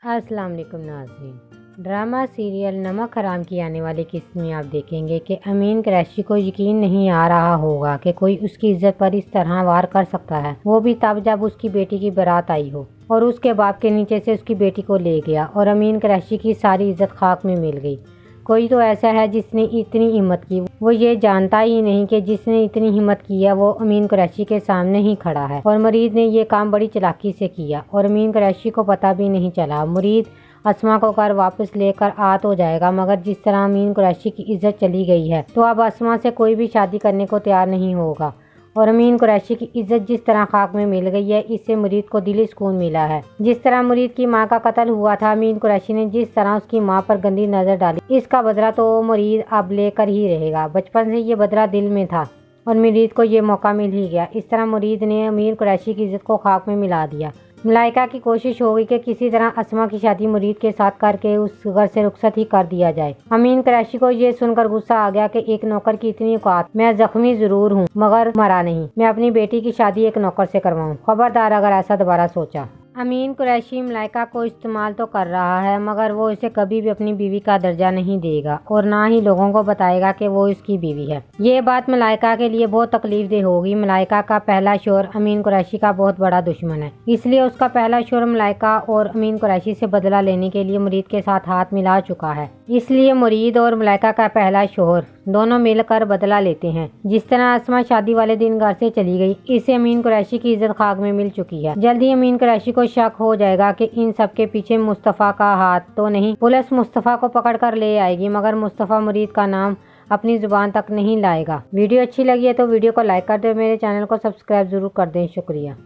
अस्सलाम वालेकुम नाज़रीन। ड्रामा सीरियल नमक हराम की आने वाली किस्त में आप देखेंगे कि अमीन कुरैशी को यकीन नहीं आ रहा होगा कि कोई उसकी इज्जत पर इस तरह वार कर सकता है, वो भी तब जब उसकी बेटी की बारात आई हो और उसके बाप के नीचे से उसकी बेटी को ले गया और अमीन कुरैशी की सारी इज्जत खाक में मिल गई। कोई तो ऐसा है जिसने इतनी हिम्मत की, वो ये जानता ही नहीं कि जिसने इतनी हिम्मत किया वो अमीन कुरैशी के सामने ही खड़ा है। और मुरीद ने ये काम बड़ी चालाकी से किया और अमीन कुरैशी को पता भी नहीं चला। मुरीद अस्मा को घर वापस लेकर आ तो जाएगा, मगर जिस तरह अमीन कुरैशी की इज्जत चली गई है तो अब अस्मा से कोई भी शादी करने को तैयार नहीं होगा। और अमीन कुरैशी की इज्जत जिस तरह खाक में मिल गई है, इससे मुरीद को दिली सुकून मिला है। जिस तरह मुरीद की मां का कत्ल हुआ था, अमीन कुरैशी ने जिस तरह उसकी मां पर गंदी नजर डाली, इसका बदला तो मुरीद अब लेकर ही रहेगा। बचपन से ये बदला दिल में था और मुरीद को ये मौका मिल ही गया। इस तरह मुरीद ने अमीन कुरैशी की इज्जत को खाक में मिला दिया। मलाइका की कोशिश होगी कि किसी तरह अस्मा की शादी मुरीद के साथ करके उस घर से रुखसत ही कर दिया जाए। अमीन कुरैशी को ये सुनकर गुस्सा आ गया कि एक नौकर की इतनी औकात, मैं जख्मी जरूर हूँ मगर मरा नहीं, मैं अपनी बेटी की शादी एक नौकर से करवाऊँ। खबरदार अगर ऐसा दोबारा सोचा। अमीन कुरैशी मलाइका को इस्तेमाल तो कर रहा है, मगर वो इसे कभी भी अपनी बीवी का दर्जा नहीं देगा और ना ही लोगों को बताएगा कि वो इसकी बीवी है। ये बात मलाइका के लिए बहुत तकलीफ देह होगी। मलाइका का पहला शोहर अमीन कुरैशी का बहुत बड़ा दुश्मन है, इसलिए उसका पहला शोहर मलाइका और अमीन कुरैशी से बदला लेने के लिए मुरीद के साथ हाथ मिला चुका है। इसलिए मुरीद और मलाइका का पहला शोहर दोनों मिलकर बदला लेते हैं। जिस तरह अस्मा शादी वाले दिन घर से चली गई, इससे अमीन कुरैशी की इज्जत खाक में मिल चुकी है। जल्द ही अमीन कुरैशी को शक हो जाएगा कि इन सब के पीछे मुस्तफ़ा का हाथ तो नहीं। पुलिस मुस्तफ़ा को पकड़ कर ले आएगी, मगर मुस्तफ़ा मुरीद का नाम अपनी जुबान तक नहीं लाएगा। वीडियो अच्छी लगी है तो वीडियो को लाइक कर दे, मेरे चैनल को सब्सक्राइब जरूर कर दें। शुक्रिया।